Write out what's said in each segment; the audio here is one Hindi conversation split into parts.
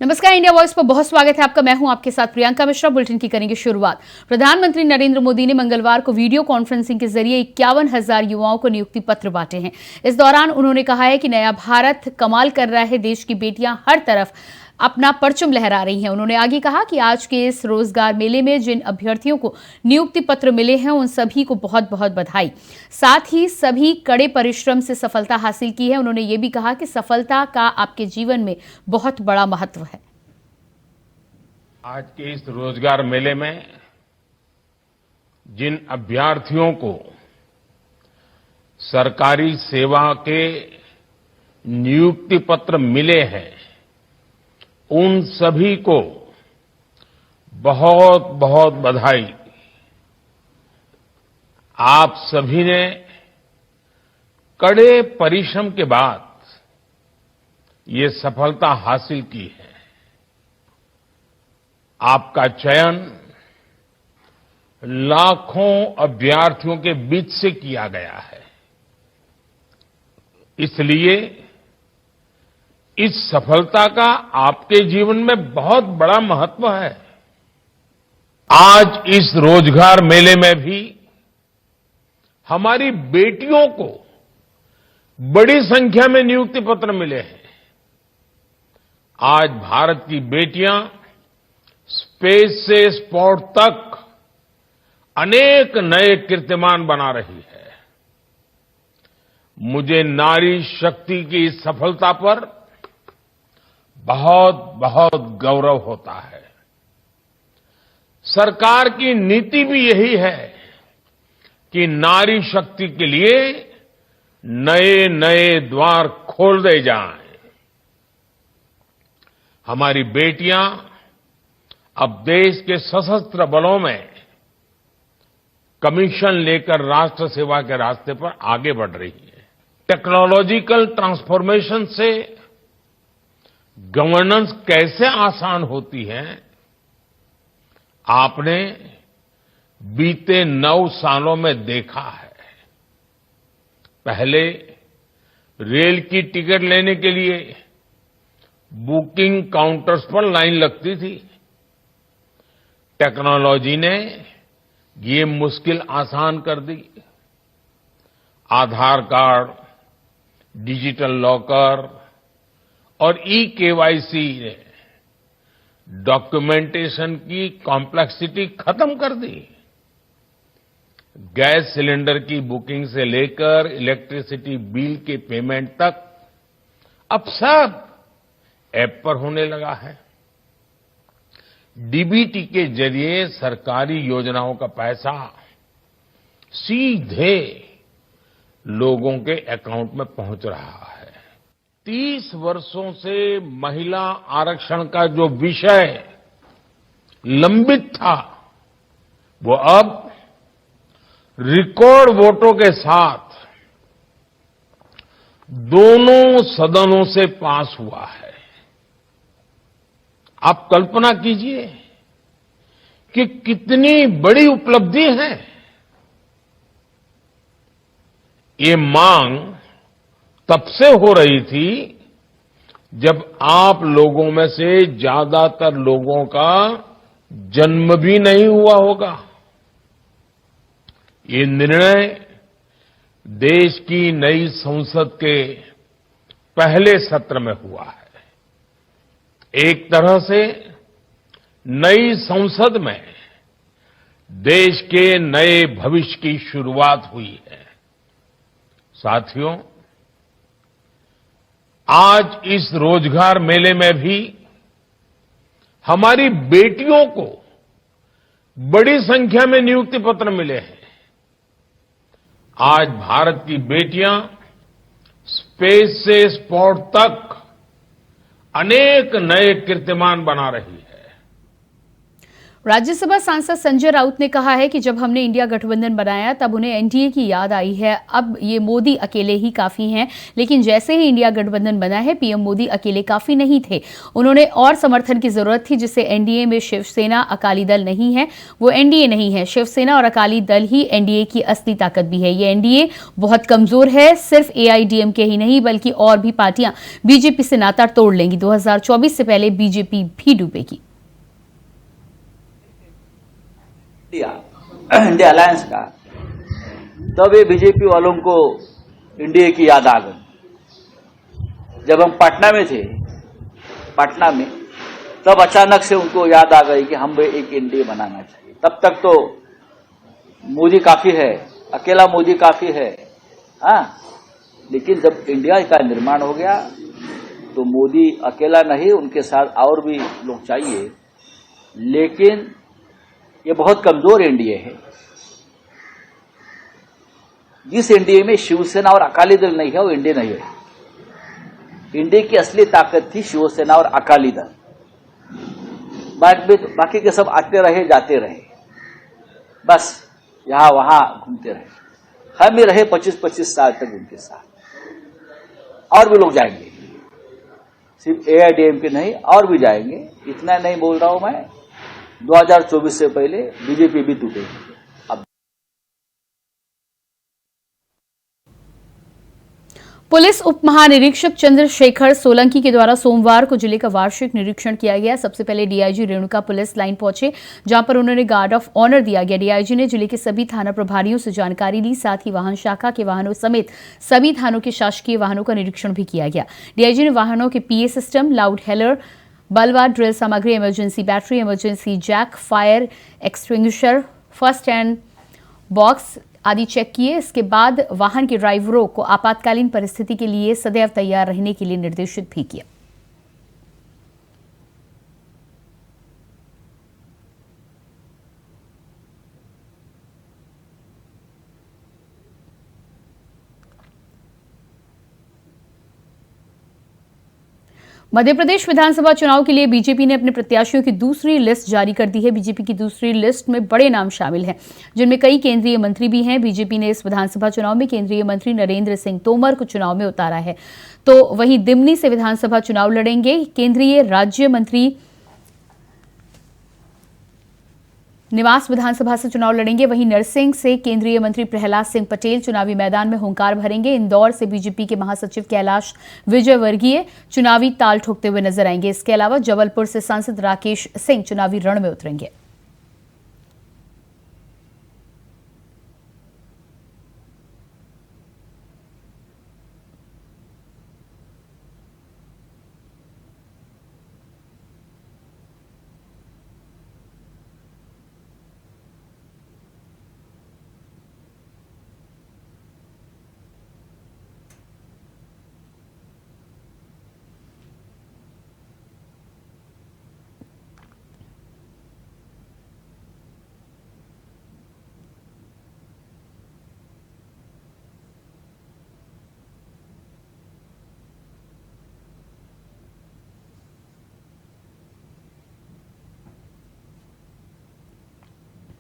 नमस्कार, इंडिया वॉइस पर बहुत स्वागत है आपका। मैं हूं आपके साथ प्रियंका मिश्रा। बुलेटिन की करेंगे शुरुआत। प्रधानमंत्री नरेंद्र मोदी ने मंगलवार को वीडियो कॉन्फ्रेंसिंग के जरिए 51,000 युवाओं को नियुक्ति पत्र बांटे हैं। इस दौरान उन्होंने कहा है कि नया भारत कमाल कर रहा है, देश की बेटियां हर तरफ अपना परचम लहरा रही हैं। उन्होंने आगे कहा कि आज के इस रोजगार मेले में जिन अभ्यर्थियों को नियुक्ति पत्र मिले हैं उन सभी को बहुत बहुत बधाई। साथ ही सभी कड़े परिश्रम से सफलता हासिल की है। उन्होंने ये भी कहा कि सफलता का आपके जीवन में बहुत बड़ा महत्व है। आज के इस रोजगार मेले में जिन अभ्यर्थियों को सरकारी सेवा के नियुक्ति पत्र मिले हैं उन सभी को बहुत बहुत बधाई। आप सभी ने कड़े परिश्रम के बाद ये सफलता हासिल की है। आपका चयन लाखों अभ्यर्थियों के बीच से किया गया है, इसलिए इस सफलता का आपके जीवन में बहुत बड़ा महत्व है। आज इस रोजगार मेले में भी हमारी बेटियों को बड़ी संख्या में नियुक्ति पत्र मिले हैं। आज भारत की बेटियां स्पेस से स्पोर्ट तक अनेक नए कीर्तिमान बना रही है। मुझे नारी शक्ति की इस सफलता पर बहुत बहुत गौरव होता है। सरकार की नीति भी यही है कि नारी शक्ति के लिए नए नए द्वार खोल दे जाएं। हमारी बेटियां अब देश के सशस्त्र बलों में कमीशन लेकर राष्ट्र सेवा के रास्ते पर आगे बढ़ रही है। टेक्नोलॉजिकल ट्रांसफॉर्मेशन से गवर्नेंस कैसे आसान होती है, आपने बीते 9 सालों में देखा है। पहले रेल की टिकट लेने के लिए बुकिंग काउंटर्स पर लाइन लगती थी। टेक्नोलॉजी ने ये मुश्किल आसान कर दी। आधार कार्ड, डिजिटल लॉकर और ई-केवाईसी ने डॉक्यूमेंटेशन की कॉम्प्लेक्सिटी खत्म कर दी। गैस सिलेंडर की बुकिंग से लेकर इलेक्ट्रिसिटी बिल के पेमेंट तक अब सब ऐप पर होने लगा है। डीबीटी के जरिए सरकारी योजनाओं का पैसा सीधे लोगों के अकाउंट में पहुंच रहा है। 30 वर्षों से महिला आरक्षण का जो विषय लंबित था, वो अब रिकॉर्ड वोटों के साथ दोनों सदनों से पास हुआ है। आप कल्पना कीजिए कि कितनी बड़ी उपलब्धि है। ये मांग तब से हो रही थी जब आप लोगों में से ज्यादातर लोगों का जन्म भी नहीं हुआ होगा। ये निर्णय देश की नई संसद के पहले सत्र में हुआ है। एक तरह से नई संसद में देश के नए भविष्य की शुरुआत हुई है। साथियों, आज इस रोजगार मेले में भी हमारी बेटियों को बड़ी संख्या में नियुक्ति पत्र मिले हैं। आज भारत की बेटियां स्पेस से स्पोर्ट तक अनेक नए कीर्तिमान बना रही है। राज्यसभा सांसद संजय राउत ने कहा है कि जब हमने इंडिया गठबंधन बनाया तब उन्हें एनडीए की याद आई है। अब ये मोदी अकेले ही काफी हैं, लेकिन जैसे ही इंडिया गठबंधन बना है पीएम मोदी अकेले काफी नहीं थे। उन्होंने और समर्थन की जरूरत थी, जिससे एनडीए में शिवसेना अकाली दल नहीं है, वो एनडीए नहीं है। शिवसेना और अकाली दल ही एनडीए की असली ताकत भी है। ये एनडीए बहुत कमजोर है। सिर्फ एआईडीएमके ही नहीं बल्कि और भी पार्टियां बीजेपी से नाता तोड़ लेंगी। 2024 से पहले बीजेपी भी डूबेगी। इंडिया अलायंस का, तब ये बीजेपी वालों को इंडिया की याद आ गई। जब हम पटना में थे, पटना में, तब अचानक से उनको याद आ गई कि हम एक इंडिया बनाना चाहिए। तब तक तो मोदी काफी है, अकेला मोदी काफी है, हाँ। लेकिन जब इंडिया का निर्माण हो गया तो मोदी अकेला नहीं, उनके साथ और भी लोग चाहिए। लेकिन ये बहुत कमजोर एनडीए है। जिस एनडीए में शिवसेना और अकाली दल नहीं है वो एनडीए नहीं है। एनडीए की असली ताकत थी शिवसेना और अकाली दल। बाकी के सब आते रहे जाते रहे, बस यहां वहां घूमते रहे। हम ही रहे 25-25 साल तक उनके साथ। और भी लोग जाएंगे, सिर्फ एआईडीएमके नहीं, और भी जाएंगे। इतना नहीं बोल रहा हूं मैं, 2024 से पहले बीजेपी भी टूटेगी। पुलिस उप महानिरीक्षक चंद्रशेखर सोलंकी के द्वारा सोमवार को जिले का वार्षिक निरीक्षण किया गया। सबसे पहले डीआईजी रेणुका पुलिस लाइन पहुंचे, जहां पर उन्होंने गार्ड ऑफ ऑनर दिया गया। डीआईजी ने जिले के सभी थाना प्रभारियों से जानकारी ली, साथ ही वाहन शाखा के वाहनों समेत सभी थानों के शासकीय वाहनों का निरीक्षण भी किया गया। डीआईजी ने वाहनों के पीए सिस्टम, लाउड हेलर, बलवा, ड्रिल सामग्री, emergency battery, emergency jack, fire extinguisher, first aid box आदि चेक किए। इसके बाद वाहन के ड्राइवरों को आपातकालीन परिस्थिति के लिए सदैव तैयार रहने के लिए निर्देशित भी किया। मध्य प्रदेश विधानसभा चुनाव के लिए बीजेपी ने अपने प्रत्याशियों की दूसरी लिस्ट जारी कर दी है। बीजेपी की दूसरी लिस्ट में बड़े नाम शामिल हैं, जिनमें कई केंद्रीय मंत्री भी हैं। बीजेपी ने इस विधानसभा चुनाव में केंद्रीय मंत्री नरेंद्र सिंह तोमर को चुनाव में उतारा है, तो वहीं दिमनी से विधानसभा चुनाव लड़ेंगे केंद्रीय राज्य मंत्री निवास विधानसभा से चुनाव लड़ेंगे। वहीं नरसिंह से केंद्रीय मंत्री प्रहलाद सिंह पटेल चुनावी मैदान में हुंकार भरेंगे। इंदौर से बीजेपी के महासचिव कैलाश विजयवर्गीय चुनावी ताल ठोकते हुए नजर आएंगे। इसके अलावा जबलपुर से सांसद राकेश सिंह चुनावी रण में उतरेंगे।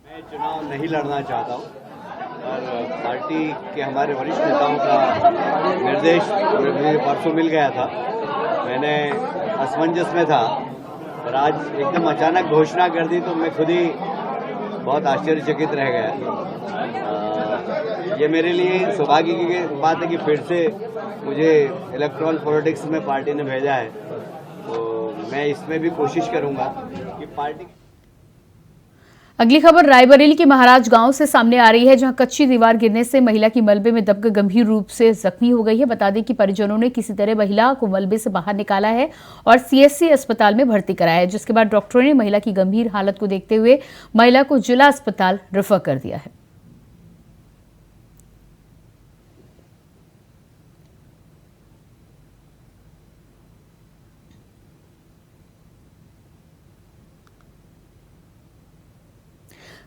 मैं चुनाव नहीं लड़ना चाहता हूं, और पार्टी के हमारे वरिष्ठ नेताओं का निर्देश मुझे परसों मिल गया था। मैंने असमंजस में था और आज एकदम अचानक घोषणा कर दी तो मैं खुद ही बहुत आश्चर्यचकित रह गया। ये मेरे लिए सौभाग्य की बात है कि फिर से मुझे इलेक्ट्रॉल पॉलिटिक्स में पार्टी ने भेजा है, तो मैं इसमें भी कोशिश करूंगा कि पार्टी। अगली खबर रायबरेली के महाराज गांव से सामने आ रही है, जहां कच्ची दीवार गिरने से महिला की मलबे में दबकर गंभीर रूप से जख्मी हो गई है। बता दें कि परिजनों ने किसी तरह महिला को मलबे से बाहर निकाला है और सीएससी अस्पताल में भर्ती कराया है, जिसके बाद डॉक्टरों ने महिला की गंभीर हालत को देखते हुए महिला को जिला अस्पताल रेफर कर दिया है।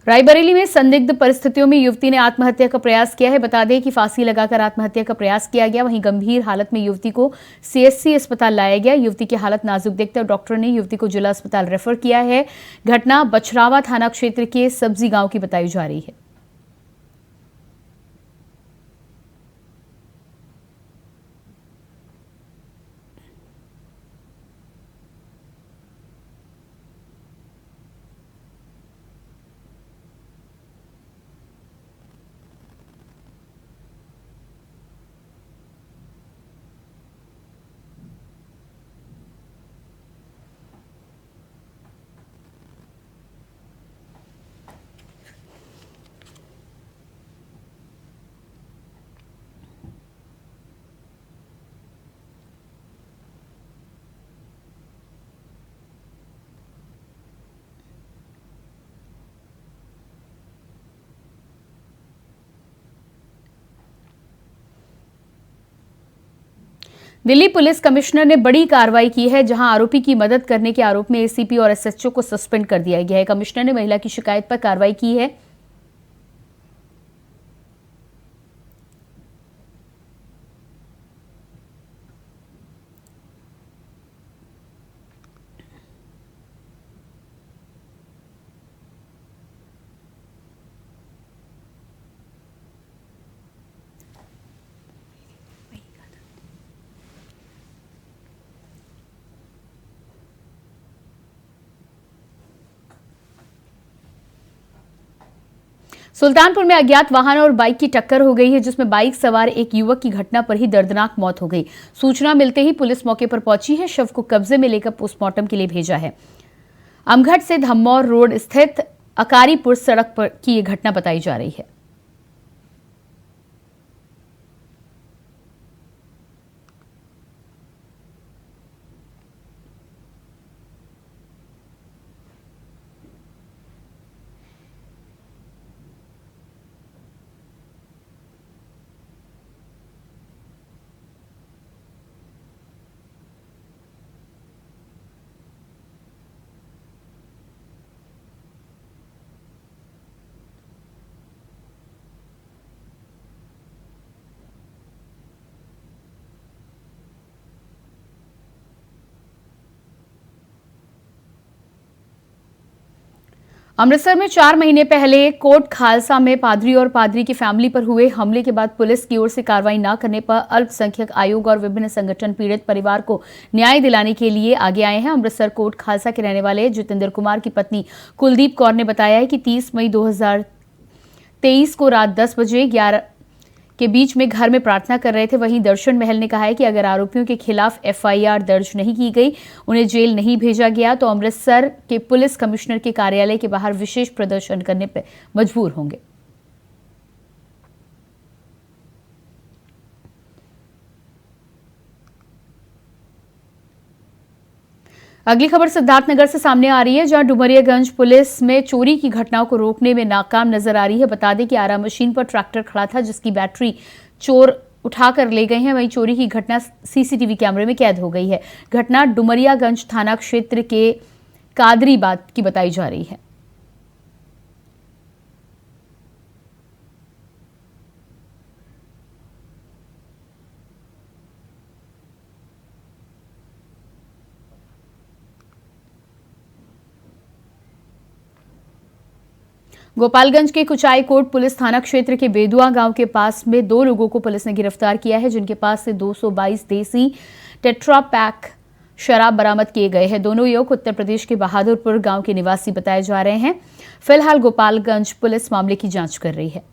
रायबरेली में संदिग्ध परिस्थितियों में युवती ने आत्महत्या का प्रयास किया है। बता दें कि फांसी लगाकर आत्महत्या का प्रयास किया गया। वहीं गंभीर हालत में युवती को सीएचसी अस्पताल लाया गया। युवती की हालत नाजुक देखते डॉक्टर ने युवती को जिला अस्पताल रेफर किया है। घटना बछरावा थाना क्षेत्र के सब्जी गांव की बताई जा रही है। दिल्ली पुलिस कमिश्नर ने बड़ी कार्रवाई की है, जहां आरोपी की मदद करने के आरोप में एसीपी और एसएचओ को सस्पेंड कर दिया गया है। कमिश्नर ने महिला की शिकायत पर कार्रवाई की है। सुल्तानपुर में अज्ञात वाहन और बाइक की टक्कर हो गई है, जिसमें बाइक सवार एक युवक की घटना पर ही दर्दनाक मौत हो गई। सूचना मिलते ही पुलिस मौके पर पहुंची है। शव को कब्जे में लेकर पोस्टमार्टम के लिए भेजा है। अमघट से धम्मौर रोड स्थित अकारीपुर सड़क पर की यह घटना बताई जा रही है। अमृतसर में 4 महीने पहले कोट खालसा में पादरी और पादरी की फैमिली पर हुए हमले के बाद पुलिस की ओर से कार्रवाई न करने पर अल्पसंख्यक आयोग और विभिन्न संगठन पीड़ित परिवार को न्याय दिलाने के लिए आगे आए हैं। अमृतसर कोट खालसा के रहने वाले जितेंद्र कुमार की पत्नी कुलदीप कौर ने बताया है कि 30 मई 2023 को रात 10 बजे 11 के बीच में घर में प्रार्थना कर रहे थे। वहीं दर्शन महल ने कहा है कि अगर आरोपियों के खिलाफ एफआईआर दर्ज नहीं की गई, उन्हें जेल नहीं भेजा गया, तो अमृतसर के पुलिस कमिश्नर के कार्यालय के बाहर विशेष प्रदर्शन करने पर मजबूर होंगे। अगली खबर सिद्धार्थनगर से सामने आ रही है, जहां डुमरियागंज पुलिस में चोरी की घटनाओं को रोकने में नाकाम नजर आ रही है। बता दें कि आरा मशीन पर ट्रैक्टर खड़ा था, जिसकी बैटरी चोर उठाकर ले गए हैं। वहीं चोरी की घटना सीसीटीवी कैमरे में कैद हो गई है। घटना डुमरियागंज थाना क्षेत्र के कादरीबाद की बताई जा रही है। गोपालगंज के कुचाईकोट पुलिस थाना क्षेत्र के बेदुआ गांव के पास में 2 लोगों को पुलिस ने गिरफ्तार किया है, जिनके पास से 222 देसी टेट्रा पैक शराब बरामद किए गए हैं। दोनों युवक उत्तर प्रदेश के बहादुरपुर गांव के निवासी बताए जा रहे हैं। फिलहाल गोपालगंज पुलिस मामले की जांच कर रही है।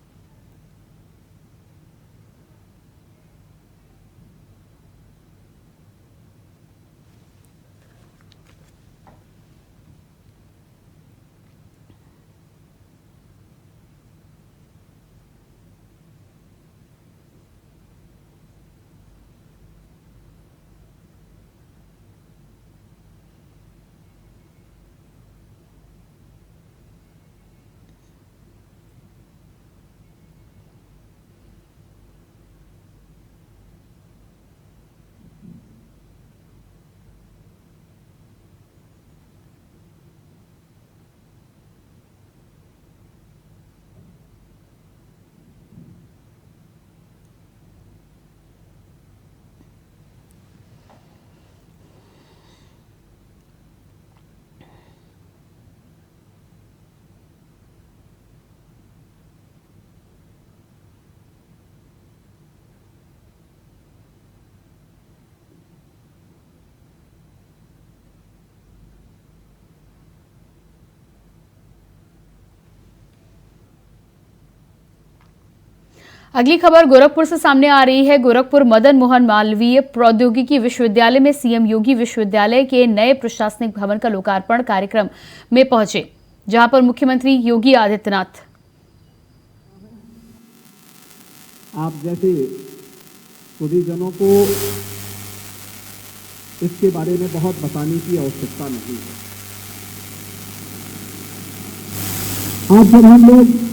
अगली खबर गोरखपुर से सामने आ रही है। गोरखपुर मदन मोहन मालवीय प्रौद्योगिकी विश्वविद्यालय में सीएम योगी विश्वविद्यालय के नए प्रशासनिक भवन का लोकार्पण कार्यक्रम में पहुंचे, जहां पर मुख्यमंत्री योगी आदित्यनाथ आप जैसे सुधीजनों को इसके बारे में बहुत बताने की आवश्यकता नहीं है। आज जब हम लोग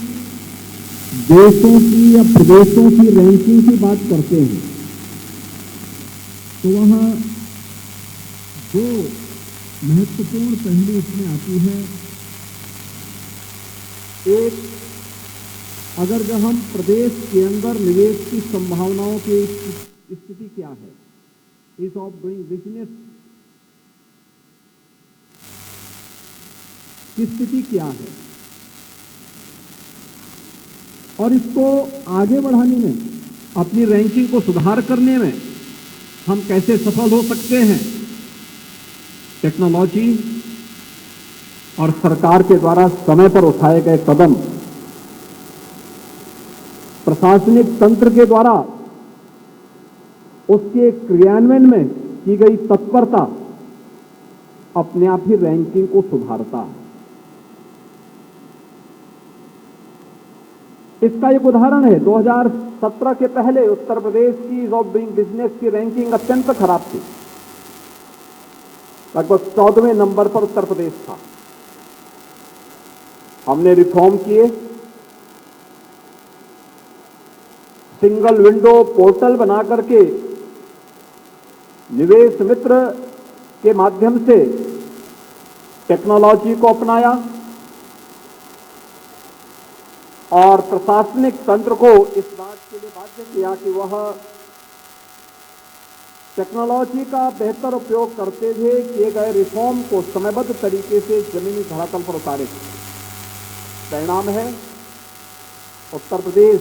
देशों की या प्रदेशों की रैंकिंग की बात करते हैं तो वहां जो महत्वपूर्ण पहलू इसमें आती है, एक, अगर जब हम प्रदेश के अंदर निवेश की संभावनाओं की स्थिति क्या है, ईज ऑफ डूइंग बिजनेस की स्थिति क्या है, और इसको आगे बढ़ाने में, अपनी रैंकिंग को सुधार करने में हम कैसे सफल हो सकते हैं। टेक्नोलॉजी और सरकार के द्वारा समय पर उठाए गए कदम, प्रशासनिक तंत्र के द्वारा उसके क्रियान्वयन में की गई तत्परता अपने आप ही रैंकिंग को सुधारता है। इसका एक उदाहरण है, 2017 के पहले उत्तर प्रदेश की ईज ऑफ डूइंग बिजनेस की रैंकिंग अत्यंत खराब थी। लगभग 14वें नंबर पर उत्तर प्रदेश था। हमने रिफॉर्म किए, सिंगल विंडो पोर्टल बना करके निवेश मित्र के माध्यम से टेक्नोलॉजी को अपनाया और प्रशासनिक तंत्र को इस बात के लिए बाध्य किया कि वह टेक्नोलॉजी का बेहतर उपयोग करते हुए किए गए रिफॉर्म को समयबद्ध तरीके से जमीनी धरातल पर उतारे। परिणाम है उत्तर प्रदेश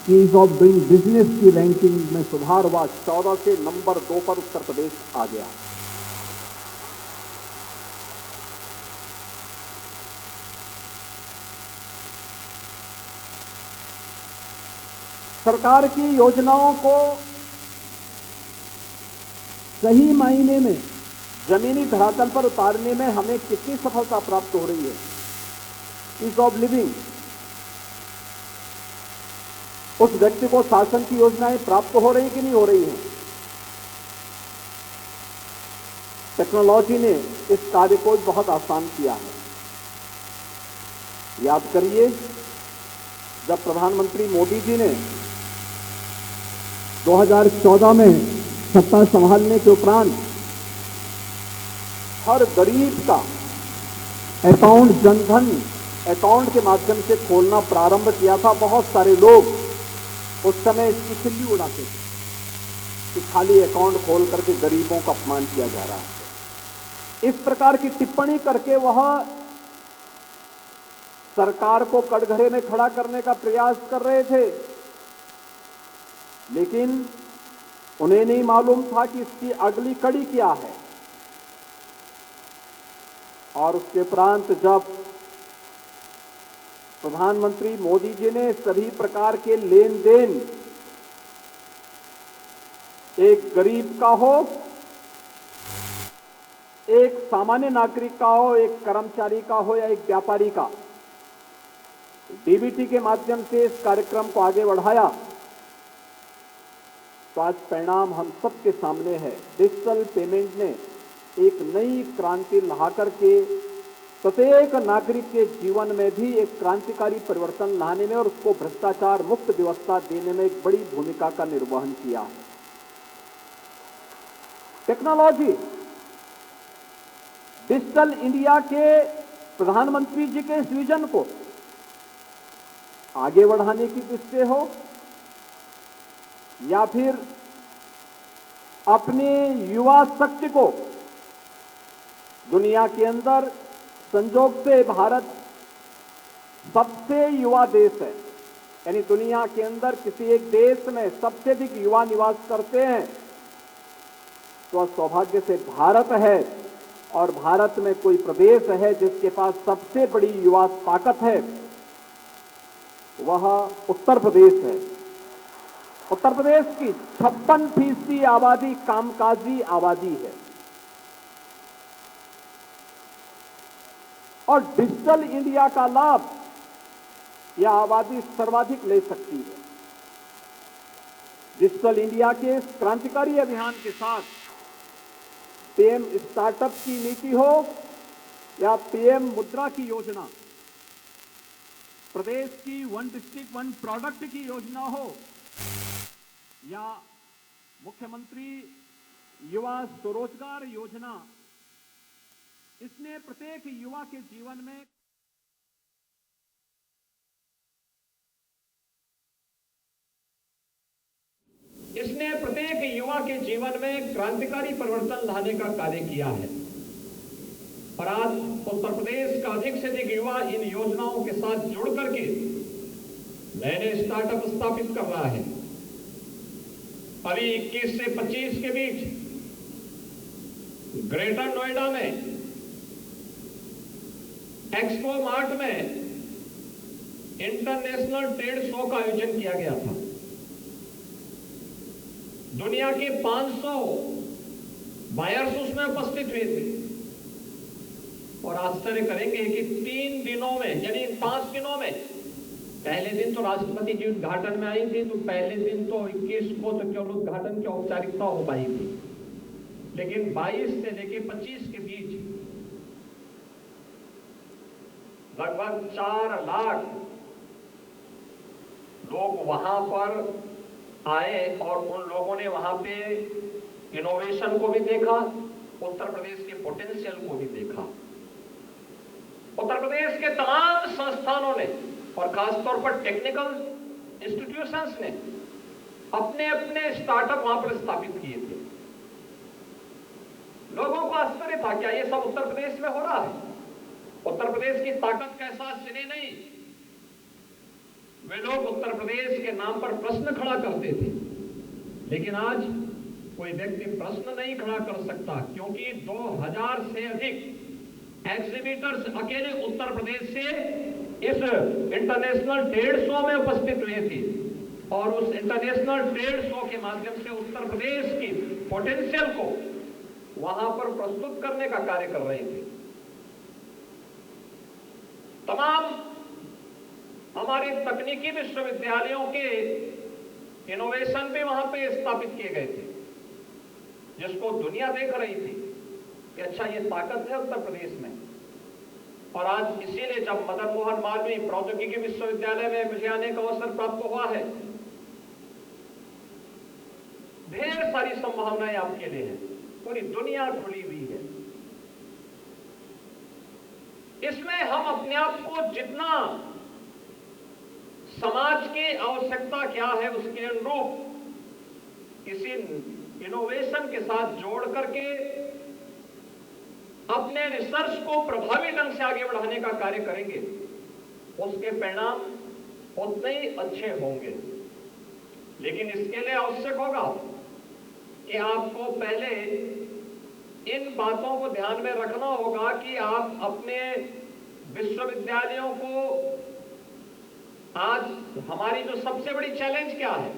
की ईज ऑफ डूइंग बिजनेस की रैंकिंग में सुधार हुआ। 14 से नंबर 2 पर उत्तर प्रदेश आ गया। सरकार की योजनाओं को सही मायने में जमीनी धरातल पर उतारने में हमें कितनी सफलता प्राप्त हो रही है। ईज ऑफ लिविंग, उस व्यक्ति को शासन की योजनाएं प्राप्त हो रही कि नहीं हो रही हैं। टेक्नोलॉजी ने इस कार्य को बहुत आसान किया है। याद करिए, जब प्रधानमंत्री मोदी जी ने 2014 में सत्ता संभालने के उपरांत हर गरीब का अकाउंट जनधन अकाउंट के माध्यम से खोलना प्रारंभ किया था, बहुत सारे लोग उस समय इसकी खिल्ली उड़ाते थे कि खाली अकाउंट खोल करके गरीबों का अपमान किया जा रहा है। इस प्रकार की टिप्पणी करके वह सरकार को कटघरे में खड़ा करने का प्रयास कर रहे थे, लेकिन उन्हें नहीं मालूम था कि इसकी अगली कड़ी क्या है। और उसके उपरांत जब प्रधानमंत्री मोदी जी ने सभी प्रकार के लेन देन, एक गरीब का हो, एक सामान्य नागरिक का हो, एक कर्मचारी का हो या एक व्यापारी का, डीबीटी के माध्यम से इस कार्यक्रम को आगे बढ़ाया, तो आज परिणाम हम सबके सामने है। डिजिटल पेमेंट ने एक नई क्रांति ला करके प्रत्येक नागरिक के जीवन में भी एक क्रांतिकारी परिवर्तन लाने में और उसको भ्रष्टाचार मुक्त व्यवस्था देने में एक बड़ी भूमिका का निर्वहन किया है। टेक्नोलॉजी, डिजिटल इंडिया के प्रधानमंत्री जी के इस विजन को आगे बढ़ाने की दृष्टि हो या फिर अपने युवा शक्ति को दुनिया के अंदर, संजोग से भारत सबसे युवा देश है, यानी दुनिया के अंदर किसी एक देश में सबसे अधिक युवा निवास करते हैं, तो सौभाग्य से भारत है और भारत में कोई प्रदेश है जिसके पास सबसे बड़ी युवा ताकत है। वह उत्तर प्रदेश है। उत्तर प्रदेश की 56% आबादी कामकाजी आबादी है और डिजिटल इंडिया का लाभ यह आबादी सर्वाधिक ले सकती है। डिजिटल इंडिया के इस क्रांतिकारी अभियान के साथ पीएम स्टार्टअप की नीति हो या पीएम मुद्रा की योजना, प्रदेश की वन डिस्ट्रिक्ट वन प्रोडक्ट की योजना हो या मुख्यमंत्री युवा स्वरोजगार योजना, इसने प्रत्येक युवा के जीवन में क्रांतिकारी परिवर्तन लाने का कार्य किया है और आज उत्तर प्रदेश का अधिक से अधिक युवा इन योजनाओं के साथ जुड़ करके नए नए स्टार्टअप स्थापित कर रहा है। अभी 21 से 25 के बीच ग्रेटर नोएडा में एक्सपो मार्ट में इंटरनेशनल ट्रेड शो का आयोजन किया गया था। दुनिया के 500 बायर्स उसमें उपस्थित हुए थे और आश्चर्य करेंगे कि 3 दिनों में यानी 5 दिनों में, पहले दिन तो राष्ट्रपति जी उद्घाटन में आई थी, तो पहले दिन तो 21 को तो केवल उद्घाटन की औपचारिकता हो पाई थी, लेकिन 22 से लेकर 25 के बीच लगभग 4 लाख लोग वहां पर आए और उन लोगों ने वहां पे इनोवेशन को भी देखा, उत्तर प्रदेश के पोटेंशियल को भी देखा। उत्तर प्रदेश के तमाम संस्थानों ने और खासतौर पर टेक्निकल इंस्टीट्यूशंस ने अपने अपने स्टार्टअप वहां पर स्थापित किए थे। लोगों को आश्चर्य था, क्या ये सब उत्तर प्रदेश में हो रहा है? उत्तर प्रदेश की ताकत का एहसास जिन्हें नहीं, वे लोग उत्तर प्रदेश के नाम पर प्रश्न खड़ा करते थे, लेकिन आज कोई व्यक्ति प्रश्न नहीं खड़ा कर सकता क्योंकि 2000 से अधिक एग्जीबिटर्स अकेले उत्तर प्रदेश से इस इंटरनेशनल ट्रेड शो में उपस्थित हुए थे और उस इंटरनेशनल ट्रेड शो के माध्यम से उत्तर प्रदेश की पोटेंशियल को वहां पर प्रस्तुत करने का कार्य कर रहे थे। तमाम हमारे तकनीकी विश्वविद्यालयों के इनोवेशन भी वहां पे स्थापित किए गए थे, जिसको दुनिया देख रही थी कि अच्छा ये ताकत है उत्तर प्रदेश में। और आज इसीलिए जब मदन मोहन मालवीय प्रौद्योगिकी विश्वविद्यालय में मुझे आने का अवसर प्राप्त हुआ है, ढेर सारी संभावनाएं आपके लिए हैं, पूरी दुनिया खुली हुई है। इसमें हम अपने आप को जितना समाज की आवश्यकता क्या है उसके अनुरूप किसी इनोवेशन के साथ जोड़ करके अपने रिसर्च को प्रभावी ढंग से आगे बढ़ाने का कार्य करेंगे, उसके परिणाम उतने ही अच्छे होंगे। लेकिन इसके लिए आवश्यक होगा कि आपको पहले इन बातों को ध्यान में रखना होगा कि आप अपने विश्वविद्यालयों को, आज हमारी जो सबसे बड़ी चैलेंज क्या है,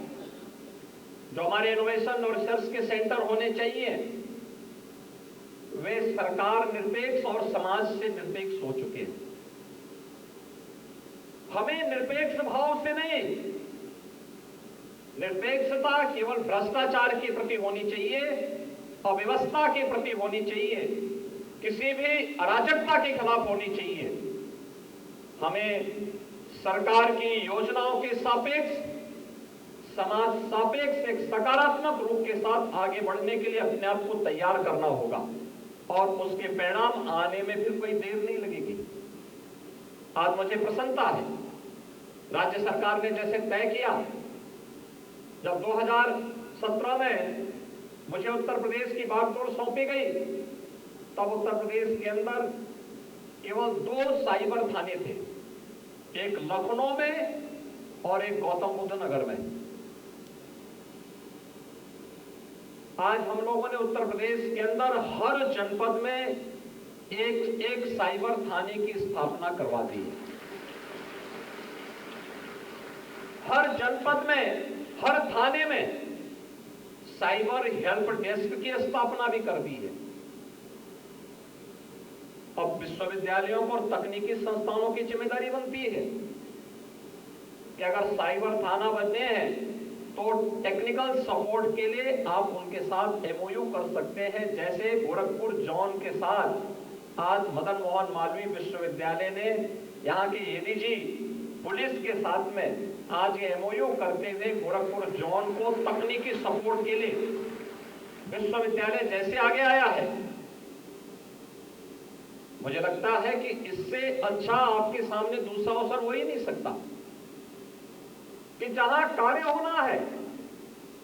जो हमारे इनोवेशन और रिसर्च के सेंटर होने चाहिए, वे सरकार निरपेक्ष और समाज से निरपेक्ष हो चुके हैं। हमें निरपेक्ष भाव से नहीं, निरपेक्षता केवल भ्रष्टाचार के प्रति होनी चाहिए, अव्यवस्था के प्रति होनी चाहिए, किसी भी अराजकता के खिलाफ होनी चाहिए। हमें सरकार की योजनाओं के सापेक्ष, समाज सापेक्ष एक सकारात्मक रूप के साथ आगे बढ़ने के लिए अपने आप को तैयार करना होगा और उसके परिणाम आने में फिर कोई देर नहीं लगेगी। आज मुझे प्रसन्नता है, राज्य सरकार ने जैसे तय किया, जब 2017 में मुझे उत्तर प्रदेश की बागडोर सौंपी गई, तब उत्तर प्रदेश के अंदर केवल 2 साइबर थाने थे, एक लखनऊ में और एक गौतम बुद्ध नगर में। आज हम लोगों ने उत्तर प्रदेश के अंदर हर जनपद में एक साइबर थाने की स्थापना करवा दी है। हर जनपद में, हर थाने में साइबर हेल्प डेस्क की स्थापना भी कर दी है। अब विश्वविद्यालयों और तकनीकी संस्थानों की जिम्मेदारी बनती है कि अगर साइबर थाना बनते हैं तो टेक्निकल सपोर्ट के लिए आप उनके साथ एमओयू कर सकते हैं। जैसे गोरखपुर जोन के साथ आज मदन मोहन मालवीय विश्वविद्यालय ने यहाँ के एडीजी पुलिस के साथ में आज ये एमओयू करते हुए गोरखपुर जोन को तकनीकी सपोर्ट के लिए विश्वविद्यालय जैसे आगे आया है, मुझे लगता है कि इससे अच्छा आपके सामने दूसरा अवसर हो ही नहीं सकता कि जहां कार्य होना है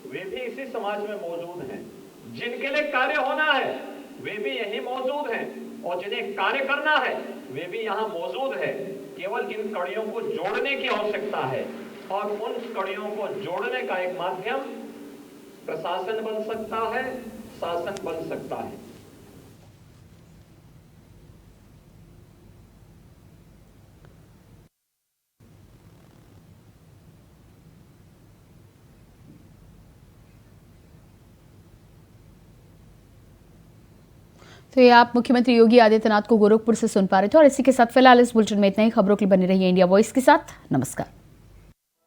वे भी इसी समाज में मौजूद हैं, जिनके लिए कार्य होना है वे भी यही मौजूद हैं, और जिन्हें कार्य करना है वे भी यहां मौजूद है। केवल इन कड़ियों को जोड़ने की आवश्यकता है, और उन कड़ियों को जोड़ने का एक माध्यम प्रशासन बन सकता है, शासन बन सकता है। तो ये आप मुख्यमंत्री योगी आदित्यनाथ को गोरखपुर से सुन पा रहे थे। और इसी के साथ फिलहाल इस बुलेटिन में इतना ही। खबरों के लिए बने रहिए इंडिया वॉइस के साथ। नमस्कार।